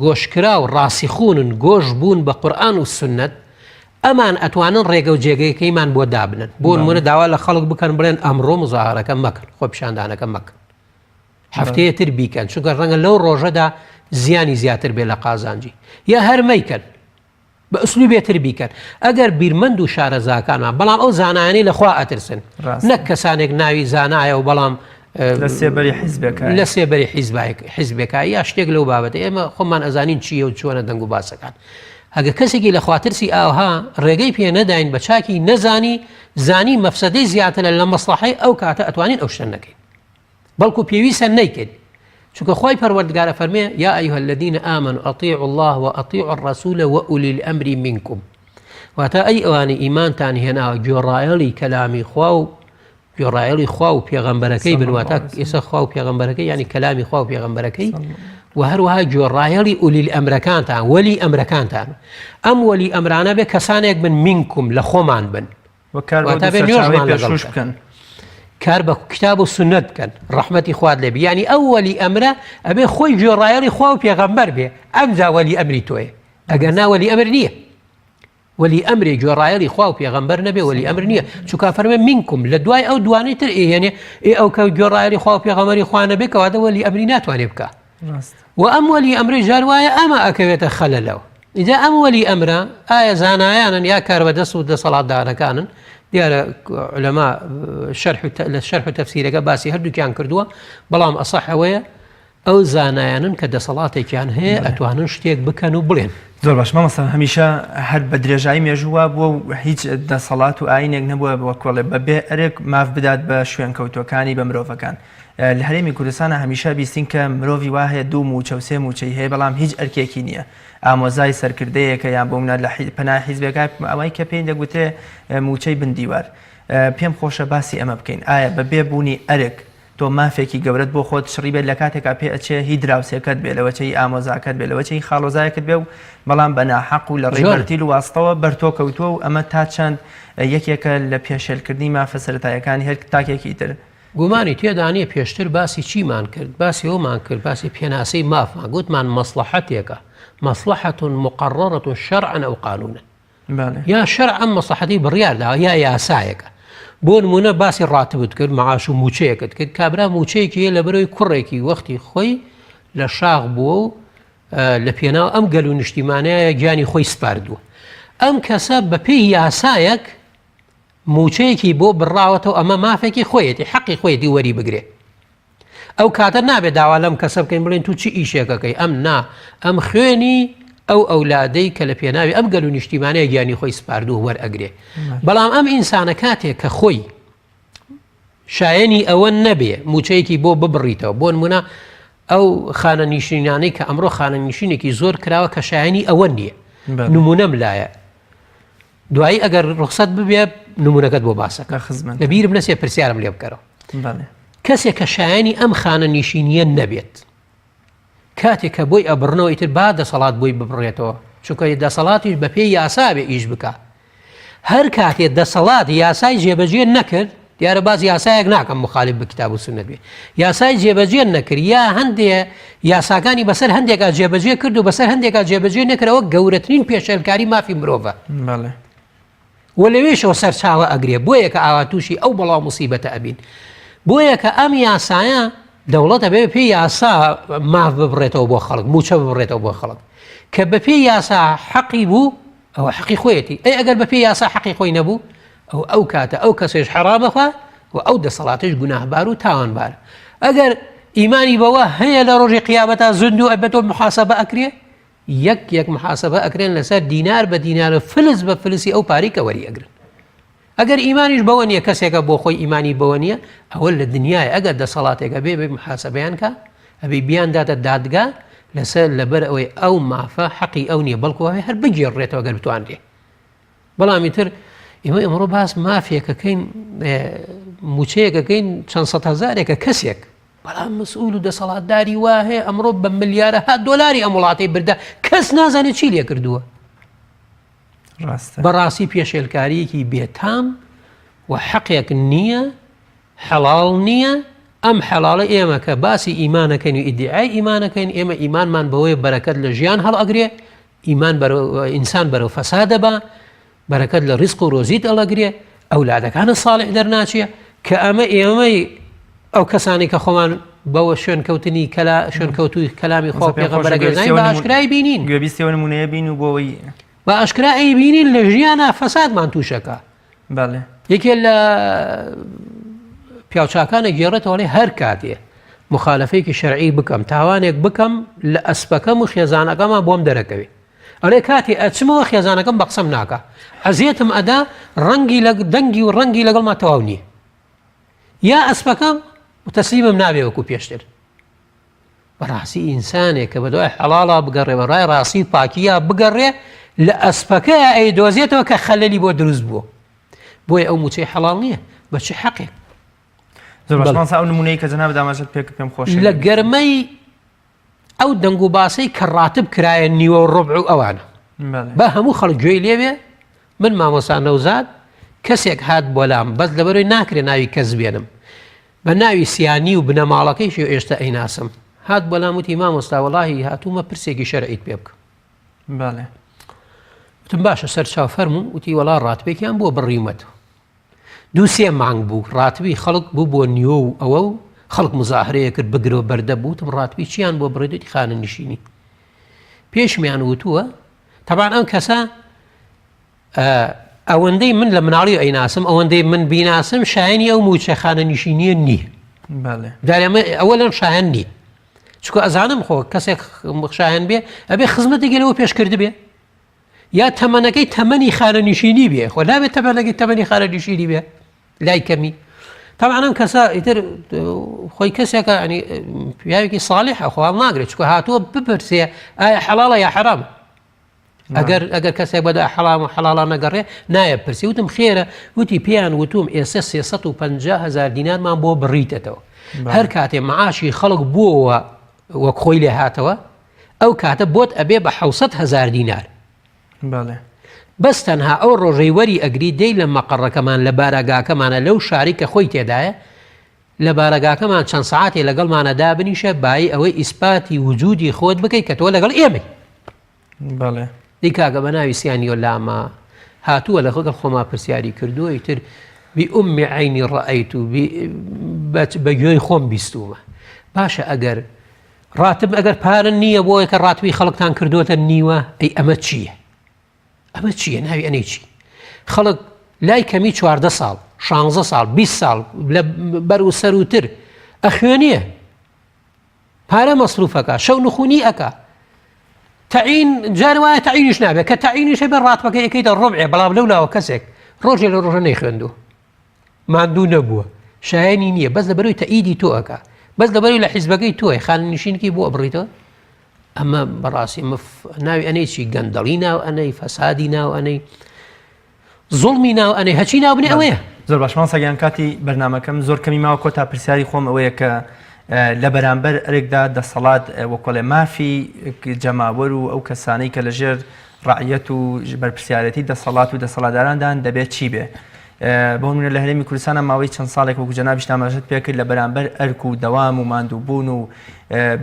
گۆشکرا و ڕاستیخوونن گۆش بوون بە قورئان و سنت ئەمان ئەتوانن ڕێگە و جێگەیەکەیمان بۆ دابنن بۆ نمونە داوا لە خەڵک بکەن بڵێن ئەمڕۆ مزاهرەکە مەکەن خۆ پیشاندانەکە مەکەن هەفتەیەتر بیکەن چونکە ڕەنگە لەو ڕۆژەدا زیانی زیاتر بێ لە قازانجی یا هەر مەیکەن بە ئوسلوبێتر بیکەن ئەگەر بیرمەند و شارەزاکانمان بەڵام ئەو زانایانەی لەخوا ئەترسن نەک کەسانێک ناوی زانایە و بەڵام لە سێبەری حیزبێکە یا شتێک لەو بابەتە ئێمە خۆمان ئەزانین چییە و چۆنە دەنگ و باسەکان ئەگە کەسێکی لە خواترسی ئاوها ڕێگەی پێ نەداین بە چاکی نەزانی زانی مەفسەدەی زیاترە لە مەسلحەی ئەو کاتە ئەتوانین ئەو شتە نەکەین بەڵکو پێویستە نەیکرد چونکە خۆی پەروەردگارە فەرمێ یا ئەیها الذین آمنوا ئەطیعوا الله وأطیعوا الرسول وأولی الأمر منکم واتە ئەی ئەوانەی ئیمانتان هێناوە گوێڕایەڵی کەلامی خوا و گوێڕایەڵی خوا و پێغەمبەرەکەی بن واتە ئێستا خوا و پێغەمبەرەکەی یعنی کەلامی خوا و پێغەمبەرەکەی و هەروەها گوێڕایەڵی ئولی الأمرەکانتان وەلی ئەمرەکانتان ئەم وەلی ئەمرانە بێ کەسانێک بن منکم لە خۆمان بن واتە بێ نوێژمان لەگەڵ بکەن کار بە کتاب و سنت بکەن ڕەحمەتی خوات لێ بێ یعنی ئەو وەلی ئەمرە ئەبێ خۆی گوێڕایەڵی خوا و پێغەمبەر بێ ئەمجا وەلی ئەمری تۆیە ئەگەر نا وەلی ئەمر نییە وەلی ئەمری گوێڕایەڵی خوا و پێغەمبەر نەبێ وەلی ئەمر نییە چونکە فەرمێ منکم لە دوای ئەو دوانەی تر ئێهێنێ ئەو کە گوێڕایەڵی خوا و پێغەمبەری خوا نەبێ کەواتە وەلی ئەمری ناتوانێ بکە و ئەم وەلی ئەمری جار وایە ئەمە ئەکەوێتە خەلەلەوە ئیجا ئەم وەلی ئەمرە ئایا زانایانن یا کاربەدەست و دەسەڵاتدارەکانن دیارە لەما لە شەرح و تەفسیرەکە باسی هەردووکیان کردووە بەڵام ئەسەح ئەوەیە ئەو زانایانن کە دەسەڵاتێکیان هەیە ئەتوانن شتێک بکەن و بڵێن زۆر باش مامەستا هەمیشە هەر بە درێژایی مێژووە بۆ هیچ دەسەڵات و ئاینێک نەبووە بۆ کۆڵێ بەبێ ئەرێک ماف بدات بە شوێن کەوتوەکانی بە مرۆڤەکان لە هەرێمی کوردستانە هەمیشە بیستین کە مرۆڤی وا هەیە دوو موچە و سێ موچەی هەیە بەڵام هیچ ئەرکێکی نییە ئامۆزای سەرکردەیەکە یان بۆ منە لە پەنای حیزبێکە ئەوەی کە پێی دەگوتێ موچەی بندیوار پێم خۆشە باسی ئەمە بکەین ئایا بە بێبوونی ئەرک تۆ مافێکی گەورەت بۆ خۆت شڕی بێت لە کاتێکا پێ ئەچێ هی دراوسێکت بێ لەوەچەی ئامۆزاکەت بێ لەوەچەی خاڵۆزایەکت بێ و بەڵام بە ناحەق و لە ڕێبەرتیل و واستەوە بەرتۆ کەوتووە و ئەمە تا چەند یەکێکە لە پێشێلکردنی مافە سەرەتایەکانی هەر تاکێکی تر گومانی تێدانیە پێشتر باسی چیمان کرد باسی ئەومان کرد باسی پێناسەی مافمان گوتمان مەسلحەتێکە مەسلحەة مقررة شرعا أو قانونا یا شەرعا مەسلحەتی بڕیارداوە یا یاسایەکە بۆ نمونە باسی ڕاتبت کرد مەعاش و موچەیەکت کرد کابرا موچەیەکی لە بەرەوەی کوڕێکی وەختی خۆی لە شاغ بووە و لە پێناو ئەم گەل و نیشتیمانەیە گیانی خۆی سپاردووە ئەم کەسە بە پێی یاسایەک موچەیەکی بۆ بڕاوەتەوە ئەمە مافێکی خۆیەتی حەقی خۆیەتی وەری بگرێ ئەو کاتە نابێت داوا لەم کەسە بکەین بڵێن تو چی ئیشێکەکەی ئەم نا ئەم خوێنی ئەو ئەولادەی کە لە پێناوی ئەم گەل و نیشتیمانەیە گیانی خۆی سپاردوو وەرئەگرێ بەڵام ئەم ئینسانە کاتێک کە خۆی شایەنی ئەوە نەبێ موچەیەکی بۆ ببڕیتەوە بۆ نمونە ئەو خانە نیشتینانەی کە ئەمڕۆ خانە نیشتینێکی زۆر کراوە کە شایەنی ئەوە نییە نمونەم لایە دوایی ئەگەر ڕخسەت ببێ نمونونەکەت بۆ باسەکە لەبیرم نەسێ پرسیارم لێ بکەرەوە کەسێک کە شایانی ئەم خانە نیشینیە نەبێت کاتێک کە بۆی ئەبڕنەوە ئیتر با دەسەڵات بۆی ببڕێتەوە چونکە دەسەڵاتیش بە پێی یاسا بێ ئیش بکە هەر کاتێ دەسەڵات یاسای جێبەجێ نەکرد دیارە باز یاسایەک ناکەم مخالف بە کتاب و سنت بێ یاسای جێبەجێ نەکرد یا هەندێ یاساکانی بەسەر هەندێکا جێبەجێ کرد و بەسەر هەندێکا جێبەجێ نەکرەوە گەورەترین پێشێلکاری مافی مرۆڤە و لەوێشەوە سەرچاوە ئەگرێ بۆیە کە ئاوا تووشی ئەو بەڵاو موسیبەتە ئەبین بۆیە کە ئەم یاسایە دەوڵەتە بێ پێی یاسا ماف ببڕێتەوە بۆ خەڵک موچە ببڕێتەوە بۆ خەڵک کە بە پێی یاسا حەقی بوو ئەوە حەقی خۆیەتی ئەی ئەگەر بە پێی یاسا حەقی خۆی نەبوو ئەو کاتە ئەو کەسێش حرامەخوا و ئەو دەسەڵاتش گوناهبار و تاوانبار ئەگەر ئیمانی بەوە هەیە لە ڕۆژی قیامەتە زند و ئەبێتەوە محاسەبە ئەکرێ یەک محاسبە ئەکرێن لەسەر دینار بە دینار فلس بە فلسی ئەو پارەی کە وەری ئەگرن. ئەگەر ئیمانیش بەوە نیە کەسێکە بۆ خۆی ئیمانی بەوە نیە ئەوە لە دنیای ئەگەر دەسەڵاتێکە بێ محاسبەیان کە ئەبێ بیان داتە دادگا لەسەر لەبەر ئەوەی ئەو مافە حەقی ئەو نییە بەڵکو ئەوەی هەر بگێڕێتەوە گەر بتوانرێ. بەڵامی تر ئێمە ئەمڕۆ باس مافێکەکەین موچەیەکەکەین چەند سەد هەزارێکە کەسێک بەڵام مەسئول و دەسەڵاتداری وا هەیە ئەمڕۆ بە ملیارەها دۆلاری ئەم وڵاتی بردا کەس نازانێت چی لێ کردووە. بەڕاستی پێشێلکاریەکی بێتام و حەقێک نییە حەڵاڵ نییە. ئەم حەڵاڵە ئێمە کە باسی ئیمانەکەین و ئیدعای ئیمانەکەین ئێمە ئیمانمان بەوەی بەرەکەت لە ژیان هەڵ ئەگرێ ئیمان ئینسان بەرەو فەساد دەبا بەرەکەت لە ڕیزق و ڕۆزیت ئەڵەگرێ ئەولادەکانە ساڵح دەرناچێ کە ئێمەی ئەو کەسانی کە خۆمان بەوە شوێنکەوتنی شوێنکەوتوی کەلامی خۆ پێغەمبەرەکەی بە ئاشکرای بینین گوێبیستەوە نمونەیە بین و بۆەوەی بە ئاشکرای بینین لە ژیانە فەسادمان تووشەکە. یەکێ لە پیاوچاکانە گێڕێتەوەڵێ هەر کاتێ مخالفەیەکی شەرعی بکەم تاوانێک بکەم لە ئەسپەکەم و خێزانەکەمان بۆم دەرەکەوێ ئەڵێ کاتی ئەچمەوە خێزانەکەم بە قسەم ناکە ئەزیێتم ئەدا ڕەنگی لە دەنگی و ڕەنگی لەگەڵما تەواو نییە یا ئەسپەکەم تەسلیمم نابێ وەکو پێشتر. بەڕاستی ئینسانێک کە بەدوای حەڵاڵا بگەڕێ بەڕای ڕاستی پاکیە بگەڕێ لە ئەسپەکەیە ئەیدۆزێتەوە کە خەلەلی بۆ دروست بووە بۆیە ئەو موچەی حەڵاڵ نییە بە چ حەقێک. ئەو نمونەی کە جەناب دامەژت پێم خۆش لە گەرمەی ئەو دەنگ و باسەی کە ڕاتب کرایە نیوە ڕۆبع و ئەوانە بە هەموو خەڵک گوێی لێوێ من مامۆستا نەوزاد کەسێک هات بۆ لام بەس لەبەرەوەی ناکرێ ناوی کەس بێنم بە ناوی سیانی و بنەماڵەکەیشی ئێشتا ئەیناسم هات بۆ لام وتی مامۆستا وەڵاهی هاتوومە پرسێکی شەرعیت پێ بکەم. وتم باشە سەر چاو فەرموو وتی وەڵا ڕاتبێکیان بۆ بڕیمەت 2-3 مانگ بوو ڕاتبی خەڵک بوو بۆ نیوە و ئەوە و خەڵک مزاحرەیە کرد بگرەوە بەردە بووتم ڕاتبی چیان بۆ بڕێتی خانە نشینی پێشمیان وتووە تەبان ئەم کەسە ئەوەندەی من لە مناڵی ئەیناسم ئەوەندەی من بیناسم شایانی ئەو موچە خانە نشینیە نییە دارێمە ئەوە لەم شایەن نییە چکە ئەزانم خۆ کەسێک شایەن بێ ئەبێ خزمەتێکی لەوە پێشکرد بێ یا تەمەنەکەی تەمەنی خانە نشینی بێ خۆ نابێت تەمەنەکەی تەمەنی خانە نشینی بێ لای کەمی طبعا ئەم کەسە ئیتر خۆی کەسێکە ینی پیاوێکی ساڵحە خۆڵ ناگرێت چکە هاتووە بپرسێ ئایا حەڵاڵە یا حەرامە ئەگەر کەسێک بەدا حەڵام و حەڵاڵە نەگەڕێ نایە پرسی وتم خێرە وتی پێیان وتوم ئێستا 350,000 دینارمان بۆ بڕیتەوە هەر کاتێ معاشی خەڵک بووەوە وەک خۆی لێ هاتەوە ئەو کاتە بۆت ئەبێ بە 700,000 دینار بەس تەنها ئەو ڕۆژەی وەری ئەگری دەی لە مەقەڕەکەمان لە بارەگاکەمانە لەو شاری کە خۆی تێدایە لە بارەگاکەمان چەند سەعاتێ لەگەڵمانەدا بنیشە بای ئەوەی ئیسپاتی وجودی خۆت بکەیت کە تۆ لەگەڵ ئێمەی دی کاگە بە ناوی سیانی و لامە هاتووە لە خۆگەڵ خۆما پرسیاری کردووە ئیتر بئومی عینی ڕەئەیت و بە گوێی خۆم بیستومە باشە ئەگەر ڕاتب ئەگەر پارە نییە بۆ کە ڕاتوی خەڵکتان کردوتە نیوە ئەی ئەمە چییە؟ ئەمە چییە ناوی ئەنەی چی؟ خەڵک لای کەمی 14 ساڵ 16 ساڵ 20 ساڵ لە بەر و سەروتر ئەخوێنیە پارە مەسروفەکە شەو نخوونی ئەکا تەعین جار وایە تەعینیش نابێت کە تەعینیش هەبێ ڕاتبەکە یەکەیتە ڕۆبعێ بەڵام لەولاوە کەسێک ڕۆژێ لە ڕۆژە نەیخوێندووە ماندوو نەبووە شایانی نییە بەس لەبەرەوەی تەئیدی تۆ ئەکا بەس لەبەرەوەی لە حیزبەکەی تۆی خانەنشینکی بۆ ئەبڕیتەوە ئەمە بەڕاستی ناوی ئەنەی چی گەندەڵی ناو ئەنەی فەسادی ناو ئەنەی زوڵمی ناو ئەنەی هەچی ناو بنێ ئەوەیە زۆر باشمان سەگیان کاتی بەرنامەکەم زۆر کەمی ماوە کۆتا پرسیاری خۆم ئەوەیە کە لە بەرامبەر ئەرێکدا دەسەڵات وەکۆڵێ مافی جەماوەر و ئەو کەسانەی کە لەژێر ڕعیەت و بەرپرسیارەتی دەسەڵات و دەسەڵاتداران دەبێت چی بێ بۆ منە لە هەرێمی کوردستانە ماوەی چەند ساڵێک وەکو جەنابیش ئاماژەت پێکرد لە بەرامبەر ئەرک و دەوام و ماندووبوون و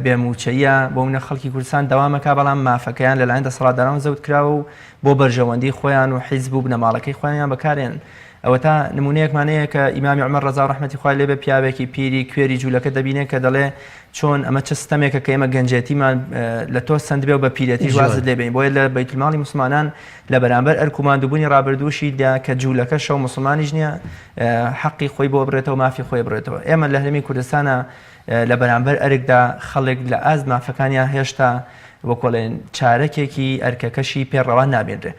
بێموچەیە بۆ منە خەڵکی کوردستان دەوامەکە بەڵام مافەکەیان لەلایەن دەسەڵاتداران زەوت کراوە و بۆ بەرژەوەندی خۆیان و حیزب و بنەماڵەکەی خۆیان بەکارێن ئەوە تا نمونەیەکمانەیە کە ئیمامی عومەر ڕەزا ڕەحمەتی خوای لێبێ پیاوێکی پیری کوێری جوولەکە دەبینێت کە دەڵێ چۆن ئەمە چ سیستەمێکە کە ئێمە گەنجێتیمان لە تۆ سند بێ و بە پیرەتی وازت لێبین بۆیە لە بەیتولماڵی مسلمانان لە بەرامبەر ئەرکوماندووبوونی ڕابردووشیدا کە جوولەکە شەو مسلمانیش نییە حەقی خۆی بۆ بڕێتەوە مافی خۆی بڕێتەوە ئێمە لە هەرێمی کوردستانە لە بەرامبەر ئەرکدا خەڵک لە ئاز مافەکانیان هێشتا وەکۆڵێن چارەکێکی ئەرکەکەشی پێڕەوان نابێنرێ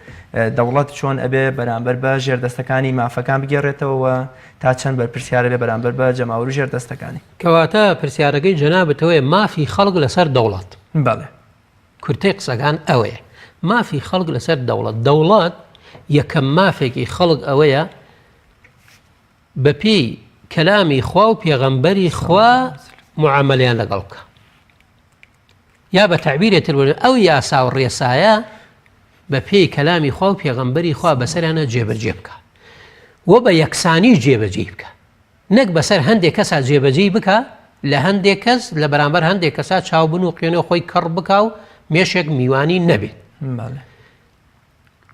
دەوڵەت چۆن ئەبێ بەرامبەر بە ژێردەستەکانی مافەکان بگێڕێتەوە تا چەند بەرپرسیارە بێ بەرامبەر بە جەماوەر و ژێردەستەکانی کەواتە پرسیارەکەی جەنابەتەوەی مافی خەڵک لەسەر دەوڵەت بەڵێ کورتەی قسەکان ئەوەیە مافی خەڵک لەسەر دەوڵەت یەکەم مافێکی خەڵک ئەوەیە بەپێی کەلامی خوا و پێغەمبەری خوا معاملەیان لەگەڵ بکە یا بە تعبیرێتر ئەو یاسا و ڕێسایە بە پێی کەلامی خوا و پێغەمبەری خوا بەسەرانە جێبەجێ بکە و بە یەکسانی جێبەجێ بکە نەک بەسەر هەندێک کەسا جێبەجێ بکە لە هەندێک کەس لە بەرامبەر هەندێک کەسا چاوبن و قوێنەوە خۆی کەڕ بکە و مێشێک میوانی نەبێت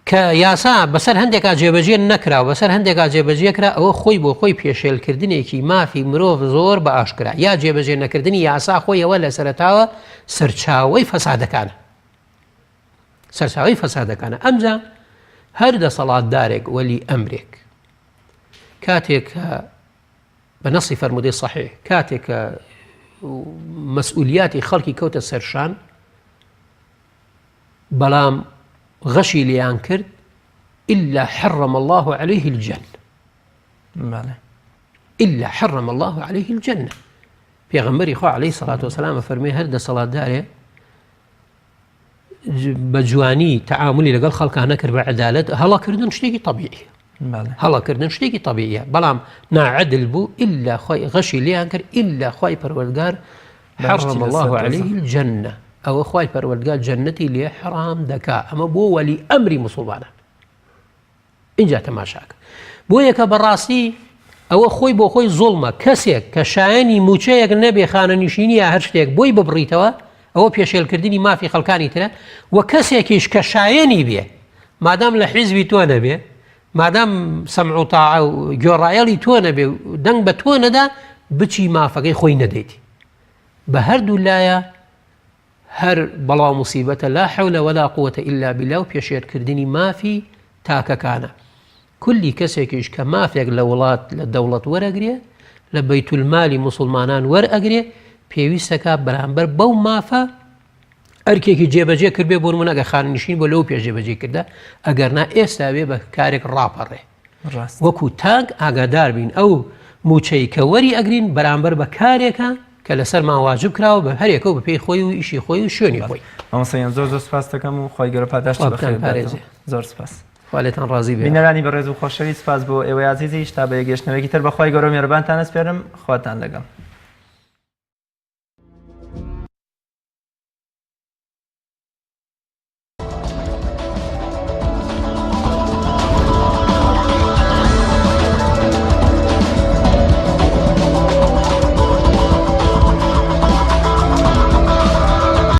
کە یاسا بەسەر هەندێکا جێبەجێ نەکرا و بەسەر هەندێکا جێبەجێ کرا ئەوە خۆی بۆ خۆی پێشێلکردنێکی مافی مرۆڤ زۆر بە ئاشکرا یا جێبەجێ نەکردنی یاسا خۆیەوە لە سەرەتاوە سەرچاوەی فەسادەکانە ئەمجا هەر دەسەڵاتدارێک وەلی ئەمرێک کاتێک بە نەسی فەرمودەی صەحیح کاتێک مەسئولیاتی خەڵکی کەوتە سەرشان بەڵام غەشی لێیان کرد إلا حرم الله عليه الجنة إلا حرم الله عليه الجنة پێغەمبەری خوا عليه الصلاة والسلام فەرمێ هەر دەسەڵاتدارێ بە جوانی تەعاملی لەگەڵ خەڵکان نەکرد بە عەدالەت هەڵاکردن شتێکی طەبیعیە هەڵاکردن شتێکی طەبیعیە بەڵام ناعەدل بوو إلا خۆی غەشی لێیان کرد إلا خۆی پەروەردگار حرم الله عليه الجنة ئەوە خۆی پەروەردگار جەنەتی لێ حرام دەکا ئەمە بۆ وەلی ئەمری موسڵمانان اینجا تەماشاکە بۆ یەکە بەڕاستی ئەوە خۆی بۆ خۆی زوڵمە کەسێک کە شایەنی موچەیەک نەبێ خانەنشینی یا هەر شتێک بۆی ببڕیتەوە ئەوە پێشێلکردنی مافی خەڵکانی ترە و کەسێکیش کە شایەنی بێ مادام لە حیزبی تۆ نەبێ مادام سەمع و تاعە و گۆڕایەڵی تۆ نەبێ و دەنگ بە تۆ نەدا بچی مافەکەی خۆی نەدەیتی بە هەردوو لایە هەر بەڵاو موسیبەتە لا حول ولا قوة إلا بالله و پێشێرکردنی مافی تاکەکانە کولی کەسێکیش کە مافێک لە وڵات لە دەوڵەت وەرەگرێ لە بەیتولمالی موسڵمانان وەرئەگرێ پێویستەکە بەرامبەر بەو مافە ئەرکێکی جێبەجێ کردبێ بۆ نمونە ئەگە خاننشین بۆ لەو پێش جێبەجێ کردە ئەگەرنا ئێستا بێ بە کارێک ڕاپەڕێ وەکو تاگ ئاگادار بین ئەو موچەی کە وەری ئەگرین بەرامبەر بە کارێکە کە لەسەرمان واجب کراوە بە هەرێکە و بە پێی خۆی و ئیشی خۆی و شوێنی خۆی مامۆستایان زۆر سوپاس دەکەم و خۆی گەورە پاداشت بەخێر زۆر سوپاس خالێتان ڕازی بێ بینەرانی بەڕێز و خۆشەویست سپاس بۆ ئێوەی عەزیزیش تا بە یەکگەشتنەوەیەکی تر بەخوای گەورە و میهرەبانتان ئەسپێرم خواتان لەگەڵ